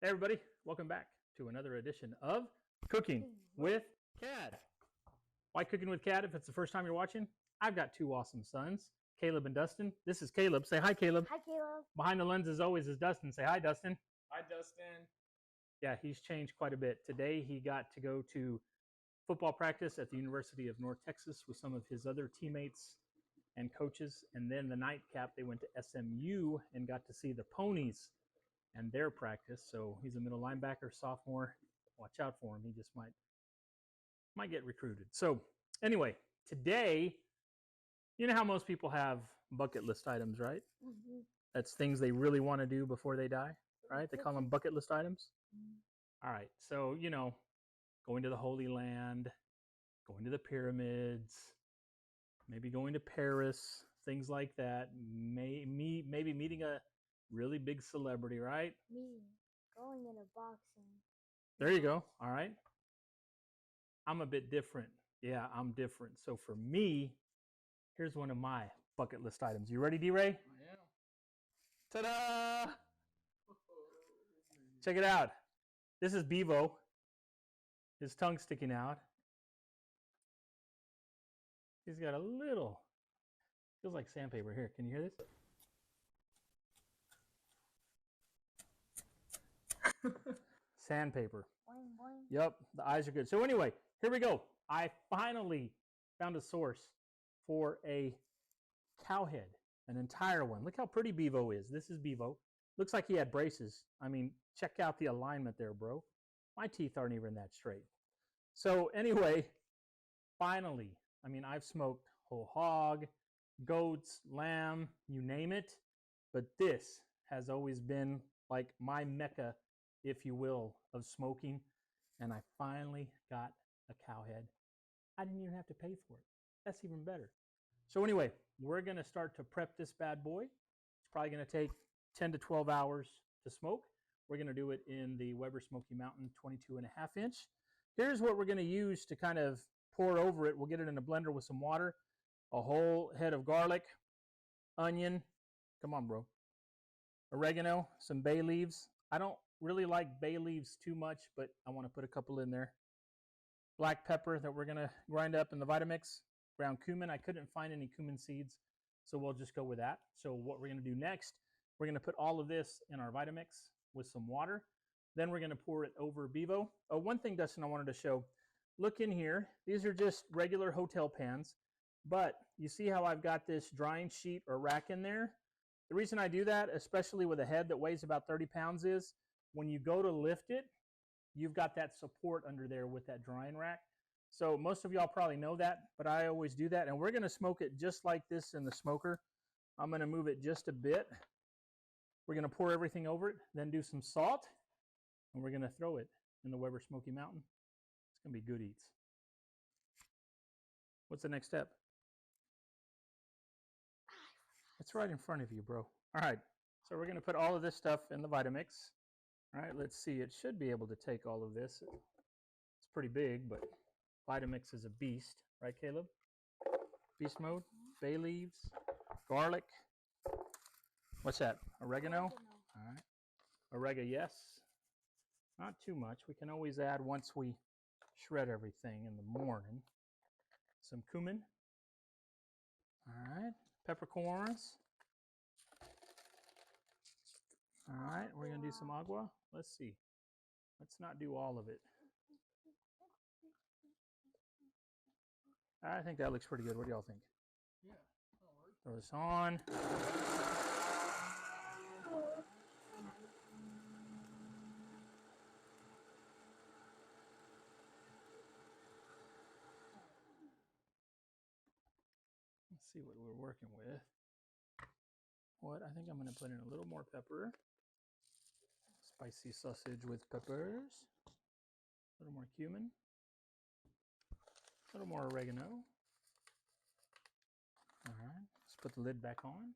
Hey everybody, welcome back to another edition of Cooking with Cad. Why Cooking with Cad? If it's the first time you're watching, I've got two awesome sons, Caleb and Dustin. This is Caleb. Say hi, Caleb. Hi, Caleb. Behind the lens as always is Dustin. Say hi, Dustin. Hi, Dustin. Yeah, he's changed quite a bit. Today he got to go to football practice at the University of North Texas with some of his other teammates and coaches. And then the nightcap, they went to SMU and got to see the Ponies and their practice. So he's a middle linebacker, sophomore. Watch out for him. He just might get recruited. So anyway, today, you know how most people have bucket list items, right? Mm-hmm. That's things they really want to do before they die, right? They call them bucket list items. Mm-hmm. All right. So, you know, going to the Holy Land, going to the pyramids, maybe going to Paris, things like that. Maybe meeting a really big celebrity, right? Me going in a boxing. There you go. All right. I'm a bit different. Yeah, I'm different. So for me, here's one of my bucket list items. You ready, D-Ray? I am. Ta-da! Check it out. This is Bevo. His tongue sticking out. He's got a little, feels like sandpaper. Here, can you hear this? Sandpaper. Boing, boing. Yep, the eyes are good. So anyway, here we go. I finally found a source for a cow head, an entire one. Look how pretty Bevo is. This is Bevo. Looks like he had braces. I mean, check out the alignment there, bro. My teeth aren't even that straight. So anyway, finally, I mean, I've smoked whole hog, goats, lamb, you name it. But this has always been like my mecca, if you will, of smoking. And I finally got a cow head. I didn't even have to pay for it. That's even better. So anyway, we're going to start to prep this bad boy. It's probably going to take 10 to 12 hours to smoke. We're going to do it in the Weber Smoky Mountain 22.5 inch. Here's what we're going to use to kind of pour over it. We'll get it in a blender with some water, a whole head of garlic, onion. Come on, bro. Oregano, some bay leaves. I don't really like bay leaves too much, but I want to put a couple in there. Black pepper that we're going to grind up in the Vitamix. Ground cumin. I couldn't find any cumin seeds, so we'll just go with that. So what we're going to do next, we're going to put all of this in our Vitamix with some water. Then we're going to pour it over Bevo. Oh, one thing, Dustin, I wanted to show. Look in here. These are just regular hotel pans, but you see how I've got this drying sheet or rack in there? The reason I do that, especially with a head that weighs about 30 pounds, is when you go to lift it, you've got that support under there with that drying rack. So most of y'all probably know that, but I always do that. And we're going to smoke it just like this in the smoker. I'm going to move it just a bit. We're going to pour everything over it, then do some salt, and we're going to throw it in the Weber Smoky Mountain. It's going to be good eats. What's the next step? It's right in front of you, bro. All right. So we're going to put all of this stuff in the Vitamix. All right, let's see. It should be able to take all of this. It's pretty big, but Vitamix is a beast. Right, Caleb? Beast mode. Bay leaves. Garlic. What's that? Oregano? All right. Oregano, yes. Not too much. We can always add once we shred everything in the morning. Some cumin. All right. Peppercorns. All right. We're going to do some agua. Let's see. Let's not do all of it. I think that looks pretty good. What do y'all think? Yeah, that'll work. Throw this on. Let's see what we're working with. I think I'm going to put in a little more pepper. Spicy sausage with peppers. A little more cumin. A little more oregano. All right, let's put the lid back on.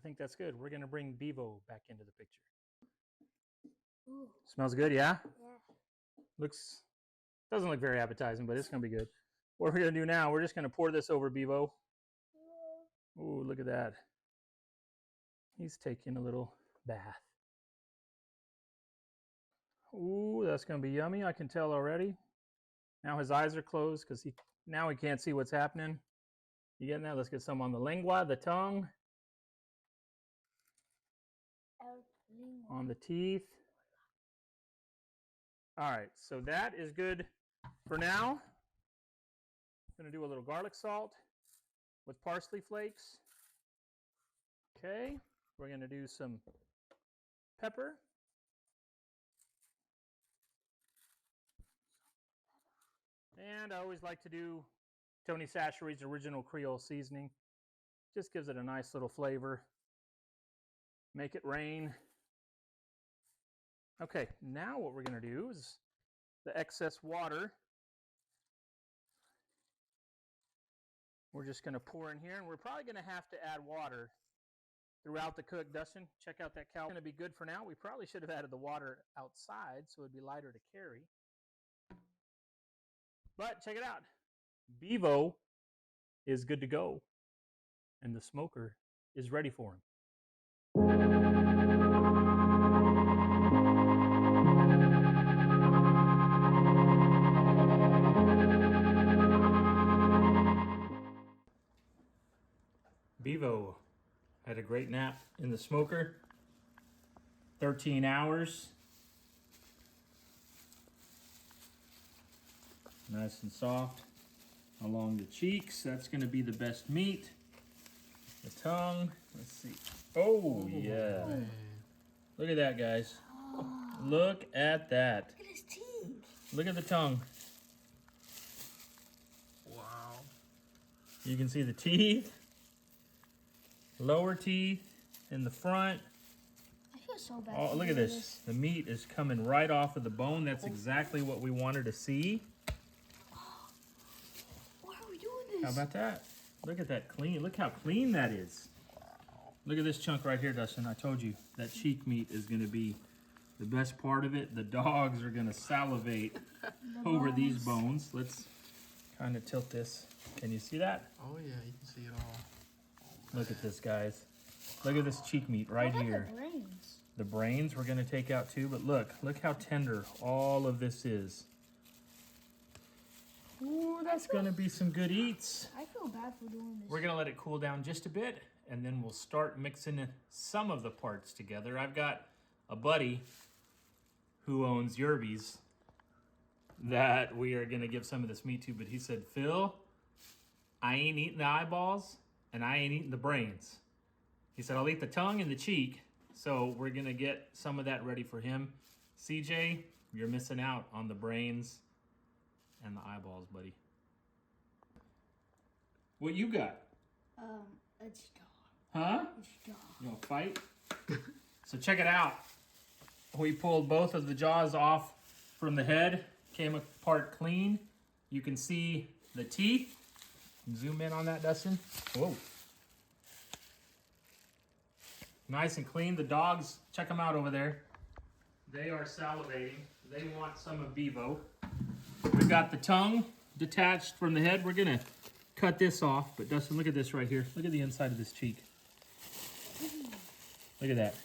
think that's good. We're gonna bring Bevo back into the picture. Ooh. Smells good, yeah? Yeah. Doesn't look very appetizing, but it's gonna be good. What we're gonna do now, we're just gonna pour this over Bevo. Ooh, look at that. He's taking a little bath. Ooh, that's gonna be yummy. I can tell already. Now his eyes are closed because he can't see what's happening. You getting that? Let's get some on the lingua, the tongue, on the teeth. All right, so that is good for now. I'm gonna do a little garlic salt with parsley flakes. Okay, we're gonna do some pepper. And I always like to do Tony Chachere's original Creole seasoning. Just gives it a nice little flavor. Make it rain. Okay, now what we're going to do is the excess water. We're just going to pour in here, and we're probably going to have to add water throughout the cook. Dustin, check out that cow. It's going to be good for now. We probably should have added the water outside so it'd be lighter to carry. But check it out. Bevo is good to go, and the smoker is ready for him. Bevo had a great nap in the smoker. 13 hours. Nice and soft along the cheeks. That's going to be the best meat. The tongue. Let's see. Oh, yeah. Man. Look at that, guys. Look at that. Look at his teeth. Look at the tongue. Wow. You can see the teeth. Lower teeth in the front. I feel so bad. Oh, look at this. The meat is coming right off of the bone. That's exactly what we wanted to see. Why are we doing this? How about that? Look at that clean. Look how clean that is. Look at this chunk right here, Dustin. I told you that cheek meat is going to be the best part of it. The dogs are going to salivate over these bones. Let's kind of tilt this. Can you see that? Oh yeah, you can see it all. Look at this, guys. Look at this cheek meat right here. The brains? The brains we're going to take out too, but look how tender all of this is. Ooh, that's going to be some good eats. I feel bad for doing this. We're going to let it cool down just a bit, and then we'll start mixing some of the parts together. I've got a buddy who owns Yerby's that we are going to give some of this meat to, but he said, Phil, I ain't eating the eyeballs, and I ain't eating the brains. He said, I'll eat the tongue and the cheek, so we're going to get some of that ready for him. CJ, you're missing out on the brains and the eyeballs, buddy. What you got? It's dog. Huh? It's dog. You want to fight? So check it out. We pulled both of the jaws off from the head, came apart clean. You can see the teeth. Zoom in on that, Dustin. Whoa. Nice and clean. The dogs, check them out over there. They are salivating. They want some of Bevo. We've got the tongue detached from the head. We're going to cut this off. But Dustin, look at this right here. Look at the inside of this cheek. Look at that.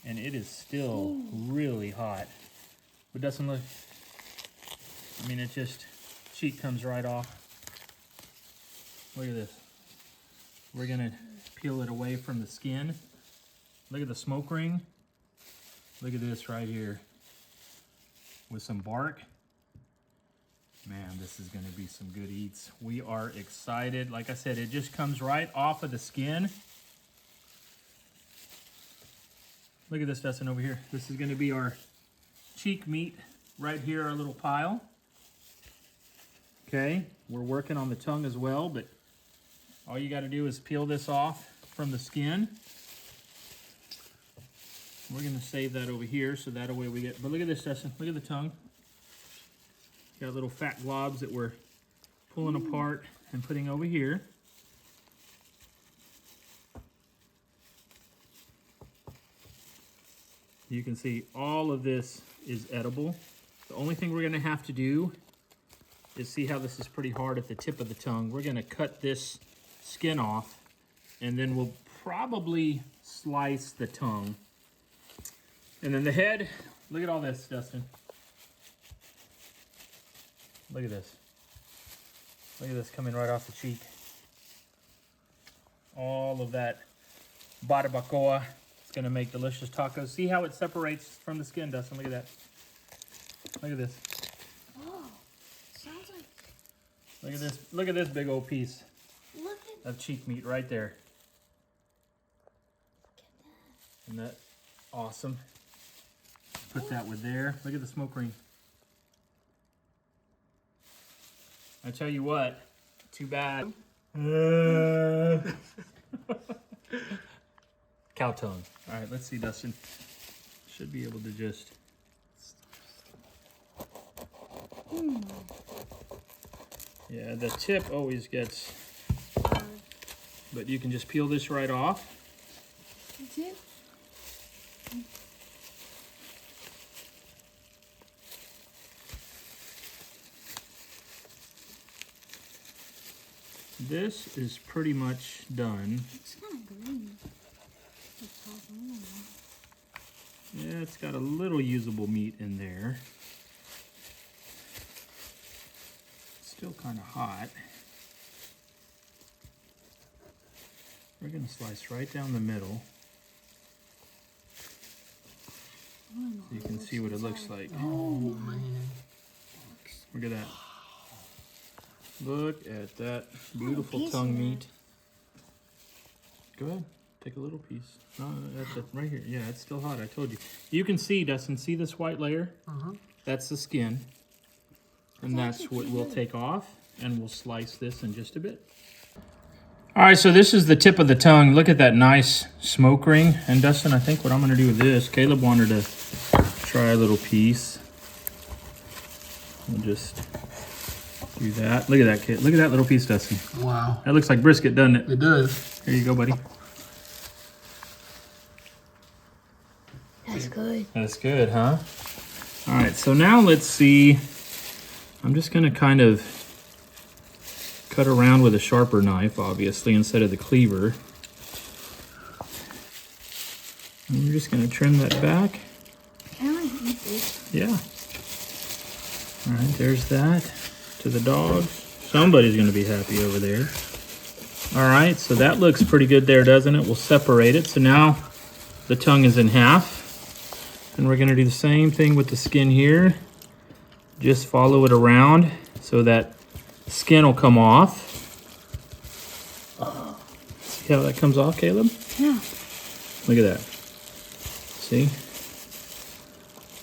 And it is still really hot. But Dustin, look. I mean, it just, cheek comes right off. Look at this. We're going to peel it away from the skin. Look at the smoke ring. Look at this right here. With some bark. Man, this is going to be some good eats. We are excited. Like I said, it just comes right off of the skin. Look at this, Dustin, over here. This is going to be our cheek meat right here, our little pile. Okay, we're working on the tongue as well, but all you got to do is peel this off from the skin. We're going to save that over here so that way we get, but look at this, Dustin. Look at the tongue. Got little fat globs that we're pulling apart and putting over here. You can see all of this is edible. The only thing we're gonna have to do is see how this is pretty hard at the tip of the tongue. We're gonna cut this skin off, and then we'll probably slice the tongue. And then the head, look at all this, Dustin. Look at this. Look at this coming right off the cheek. All of that barbacoa. It's gonna make delicious tacos. See how it separates from the skin, Dustin? Look at that. Look at this. Oh, sounds like. Look at this. Look at this big old piece Look at of cheek meat right there. Isn't that awesome? Put that with there. Look at the smoke ring. I tell you what, too bad. Cow tongue. All right, let's see, Dustin. Should be able to just. Yeah, the tip always gets, but you can just peel this right off. it. This is pretty much done. It's kind of green. Yeah, it's got a little usable meat in there. Still kind of hot. We're going to slice right down the middle so you can see what it looks like. Oh, man. Look at that. Look at that beautiful piece tongue of that. meat. Go ahead, take a little piece. No, that's it, right here. Yeah, it's still hot, I told you. You can see, Dustin, see this white layer? That's the skin. And that's what we'll take off, and we'll slice this in just a bit. All right, so this is the tip of the tongue. Look at that nice smoke ring. And Dustin, I think what I'm gonna do with this, Caleb wanted to try a little piece. We'll just do that. Look at that, kid. Look at that little piece, Dustin. Wow. That looks like brisket, doesn't it? It does. Here you go, buddy. That's good. That's good, huh? All right, so now let's see. I'm just gonna kind of cut around with a sharper knife, obviously, instead of the cleaver. And we're just gonna trim that back. I want to eat this. Yeah. All right, there's that to the dogs. Somebody's gonna be happy over there. All right, so that looks pretty good there, doesn't it? We'll separate it. So now the tongue is in half. And we're gonna do the same thing with the skin here. Just follow it around so that skin will come off. See how that comes off, Caleb? Yeah. Look at that. See?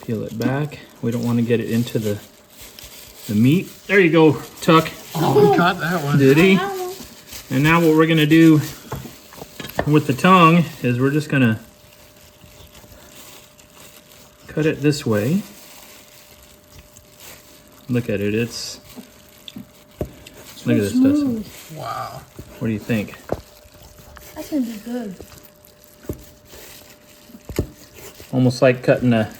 Peel it back. We don't want to get it into the meat. There you go, Tuck. Oh, he caught that one. Did he? And now what we're gonna do with the tongue is we're just gonna cut it this way. Look at it, it's... Look at this, Dustin. Wow. What do you think? That's gonna be good. Almost like cutting a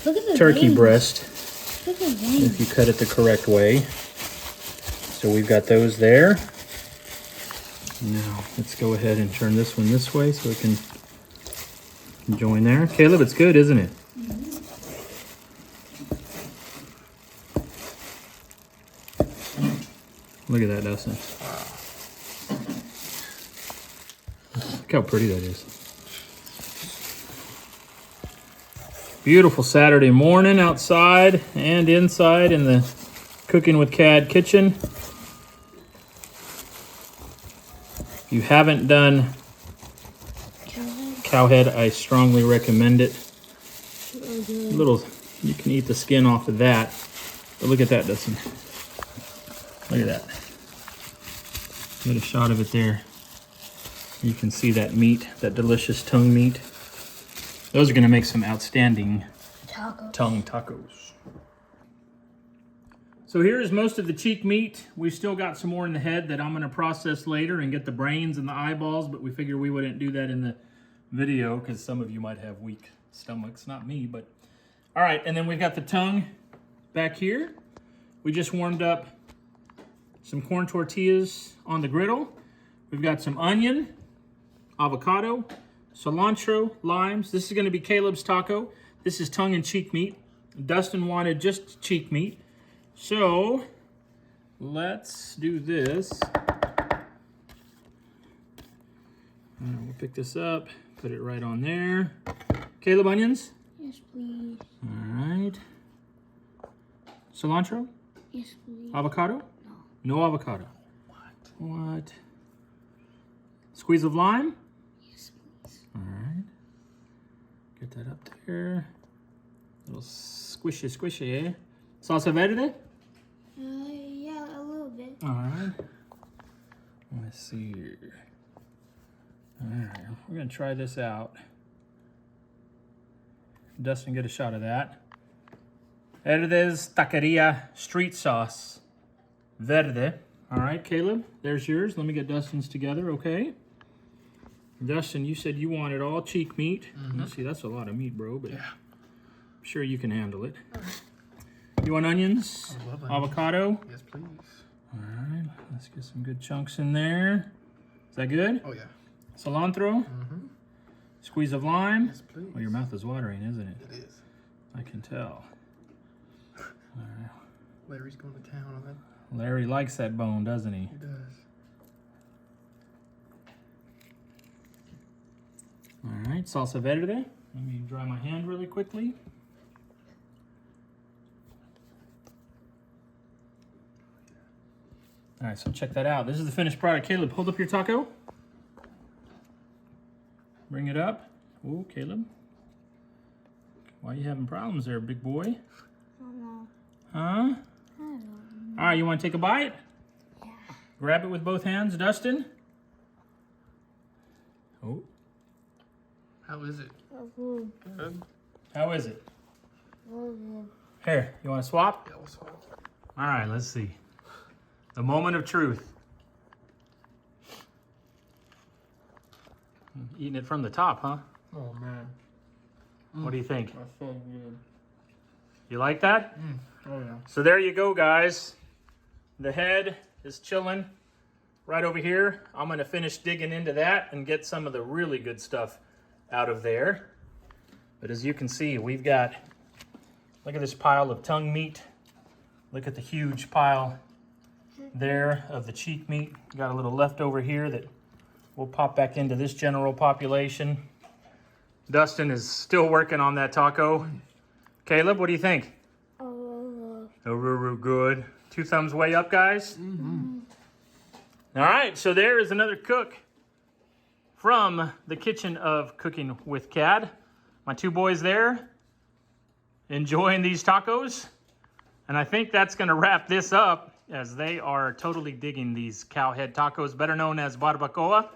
Look at the turkey veins. breast, Look at the veins. if you cut it the correct way. So we've got those there. Now, let's go ahead and turn this one this way so it can join there. Caleb, it's good, isn't it? Look at that, Dustin. Look how pretty that is. Beautiful Saturday morning outside and inside in the Cooking with Cad kitchen. If you haven't done cowhead, I strongly recommend it. A little, you can eat the skin off of that. But look at that, Dustin. Look at that. Get a shot of it there. You can see that meat, that delicious tongue meat. Those are gonna make some outstanding tongue tacos. So here's most of the cheek meat. We've still got some more in the head that I'm gonna process later and get the brains and the eyeballs, but we figured we wouldn't do that in the video because some of you might have weak stomachs, not me, but all right. And then we've got the tongue back here. We just warmed up some corn tortillas on the griddle. We've got some onion, avocado, cilantro, limes. This is going to be Caleb's taco. This is tongue and cheek meat. Dustin wanted just cheek meat. So let's do this. We'll pick this up, put it right on there. Caleb, onions? Yes, please. All right. Cilantro? Yes, please. Avocado? No. No avocado. What? Squeeze of lime? Yes, please. All right. Get that up there. Little squishy, eh? Salsa verde? Yeah, a little bit. All right. Let's see here. All right, we're gonna try this out. Dustin, get a shot of that. Verde's Taqueria Street Sauce. Verde. All right, Caleb, there's yours. Let me get Dustin's together, okay? Dustin, you said you wanted all cheek meat. Let's see, that's a lot of meat, bro, but Yeah. I'm sure you can handle it. You want onions? I love onions. Avocado? Yes, please. All right, let's get some good chunks in there. Is that good? Oh, yeah. Cilantro? Squeeze of lime? Yes, please. Well, your mouth is watering, isn't it? It is. I can tell. All right. Larry's going to town on that. Larry likes that bone, doesn't he? He does. All right, salsa verde. Let me dry my hand really quickly. All right, so check that out. This is the finished product. Caleb, hold up your taco. Bring it up. Oh, Caleb. Why are you having problems there, big boy? I don't know. Huh? I don't know. All right, you want to take a bite? Yeah. Grab it with both hands, Dustin. Oh, How is it? Good. Good. how is it? Good. Here, you want to swap? Yeah, we'll swap. All right, let's see. The moment of truth. Eating it from the top, huh? Oh, man. What do you think? That's so good. You like that? Oh, yeah. So there you go, guys. The head is chilling right over here. I'm going to finish digging into that and get some of the really good stuff out of there. But as you can see, we've got, look at this pile of tongue meat. Look at the huge pile there of the cheek meat. Got a little left over here that we'll pop back into this general population. Dustin is still working on that taco. Caleb, what do you think? Oh, Oh, good. 2 thumbs way up, guys. All right, so there is another cook from the kitchen of Cooking with Cad. My 2 boys there enjoying these tacos. And I think that's going to wrap this up as they are totally digging these cow head tacos, better known as Barbacoa.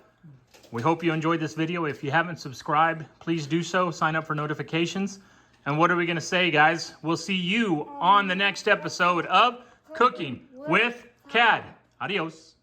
We hope you enjoyed this video. If you haven't subscribed, please do so. Sign up for notifications. And what are we going to say, guys? We'll see you on the next episode of Cooking with Cad. Adios.